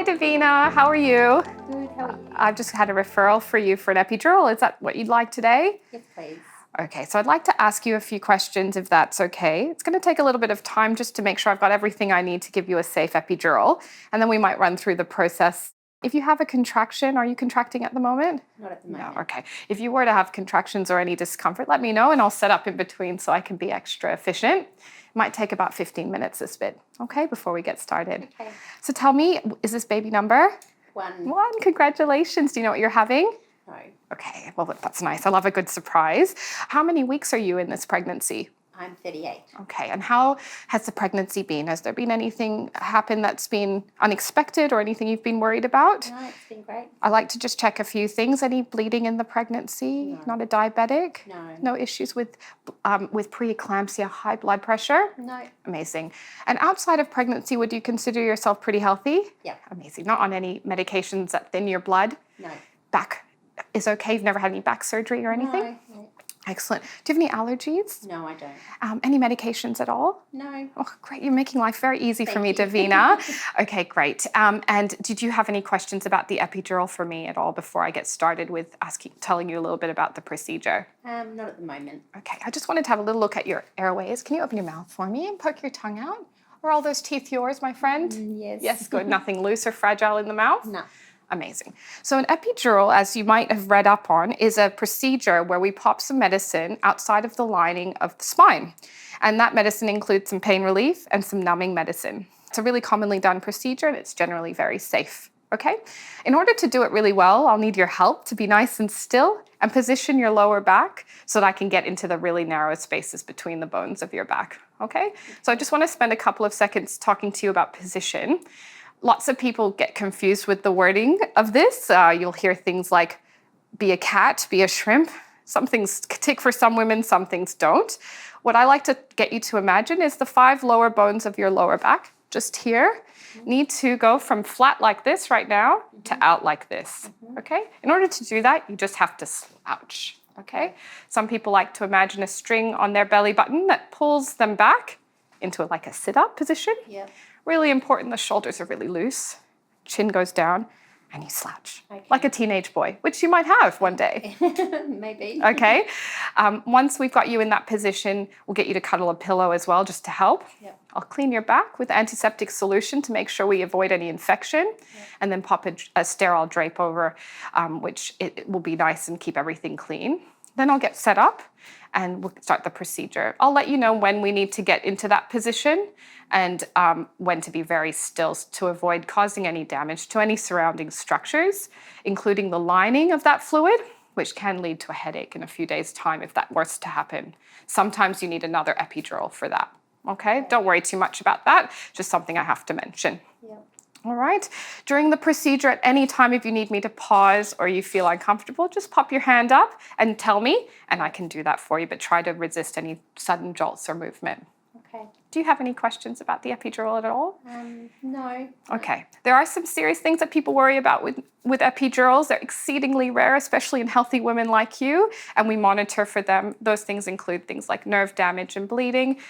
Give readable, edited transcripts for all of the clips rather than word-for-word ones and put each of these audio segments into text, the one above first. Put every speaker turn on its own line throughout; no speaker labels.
Hi, Davina. How are you?
Good, how are you?
I've just had a referral for you for an epidural. Is that what you'd like today?
Yes, please.
Okay, so I'd like to ask you a few questions if that's okay. It's going to take a little bit of time just to make sure I've got everything I need to give you a safe epidural, and then we might run through the process. If you have a contraction, are you contracting at the moment?
Not at the moment.
No, okay. If you were to have contractions or any discomfort, let me know and I'll set up in between so I can be extra efficient. It might take about 15 minutes this bit, okay, before we get started.
Okay.
So tell me, is this baby number?
1.
1, congratulations. Do you know what you're having?
No.
Okay, well, that's nice. I love a good surprise. How many weeks are you in this pregnancy?
I'm 38.
Okay, and how has the pregnancy been? Has there been anything happen that's been unexpected or anything you've been worried about?
No, it's been great.
I like to just check a few things. Any bleeding in the pregnancy?
No.
Not a diabetic?
No.
No issues with preeclampsia, high blood pressure?
No.
Amazing. And outside of pregnancy, would you consider yourself pretty healthy?
Yeah.
Amazing. Not on any medications that thin your blood?
No.
Back is okay? You've never had any back surgery or anything?
No.
Excellent. Do you have any allergies?
No, I don't.
Any medications at all?
No.
Oh, great. You're making life very easy for me,
Thank you.
Davina. Okay, great. And did you have any questions about the epidural for me at all before I get started with telling you a little bit about the procedure?
Not at the moment.
Okay, I just wanted to have a little look at your airways. Can you open your mouth for me and poke your tongue out? Are all those teeth yours, my friend?
Yes.
Yes, good. Nothing loose or fragile in the mouth?
No.
Amazing. So an epidural, as you might have read up on, is a procedure where we pop some medicine outside of the lining of the spine. And that medicine includes some pain relief and some numbing medicine. It's a really commonly done procedure and it's generally very safe. Okay? In order to do it really well, I'll need your help to be nice and still and position your lower back so that I can get into the really narrow spaces between the bones of your back. Okay? So I just want to spend a couple of seconds talking to you about position. Lots of people get confused with the wording of this. You'll hear things like be a cat, be a shrimp. Some things tick for some women, some things don't. What I like to get you to imagine is the 5 lower bones of your lower back, just here, need to go from flat like this right now to out like this, okay? In order to do that, you just have to slouch, okay? Some people like to imagine a string on their belly button that pulls them back into like a sit-up position.
Yeah.
Really important, the shoulders are really loose, chin goes down, and you slouch,
Okay.
like a teenage boy, which you might have one day.
Maybe.
Okay? Once we've got you in that position, we'll get you to cuddle a pillow as well, just to help.
Yep.
I'll clean your back with antiseptic solution to make sure we avoid any infection, and then pop a sterile drape over, which it will be nice and keep everything clean. Then I'll get set up and we'll start the procedure. I'll let you know when we need to get into that position and when to be very still to avoid causing any damage to any surrounding structures, including the lining of that fluid, which can lead to a headache in a few days' time if that was to happen. Sometimes you need another epidural for that, okay? Don't worry too much about that, just something I have to mention.
Yeah.
All right. During the procedure, at any time, if you need me to pause or you feel uncomfortable, just pop your hand up and tell me, and I can do that for you, but try to resist any sudden jolts or movement.
Okay.
Do you have any questions about the epidural at all?
No.
Okay. There are some serious things that people worry about with epidurals. They're exceedingly rare, especially in healthy women like you, and we monitor for them. Those things include things like nerve damage and bleeding.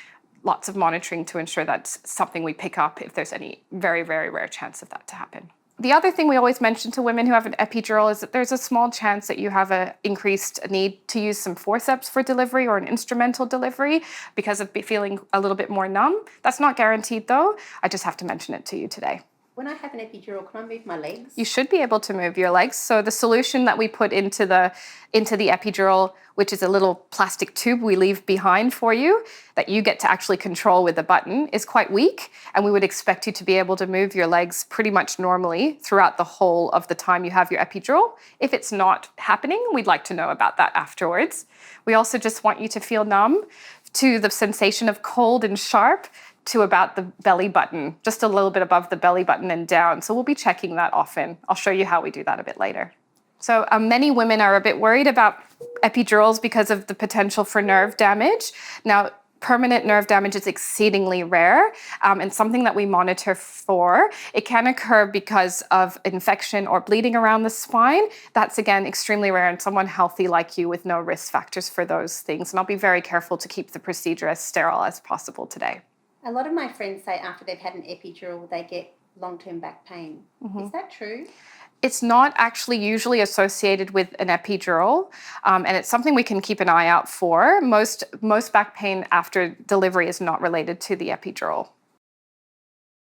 Lots of monitoring to ensure that's something we pick up if there's any very, very rare chance of that to happen. The other thing we always mention to women who have an epidural is that there's a small chance that you have an increased need to use some forceps for delivery or an instrumental delivery because of feeling a little bit more numb. That's not guaranteed though. I just have to mention it to you today.
When I have an epidural, can I move my legs?
You should be able to move your legs. So the solution that we put into the epidural, which is a little plastic tube we leave behind for you that you get to actually control with a button, is quite weak. And we would expect you to be able to move your legs pretty much normally throughout the whole of the time you have your epidural. If it's not happening, we'd like to know about that afterwards. We also just want you to feel numb to the sensation of cold and sharp to about the belly button, just a little bit above the belly button and down. So we'll be checking that often. I'll show you how we do that a bit later. So many women are a bit worried about epidurals because of the potential for nerve damage. Now, permanent nerve damage is exceedingly rare and something that we monitor for. It can occur because of infection or bleeding around the spine. That's, again, extremely rare in someone healthy like you with no risk factors for those things. And I'll be very careful to keep the procedure as sterile as possible today.
A lot of my friends say after they've had an epidural, they get long-term back pain.
Mm-hmm.
Is that true?
It's not actually usually associated with an epidural, and it's something we can keep an eye out for. Most back pain after delivery is not related to the epidural.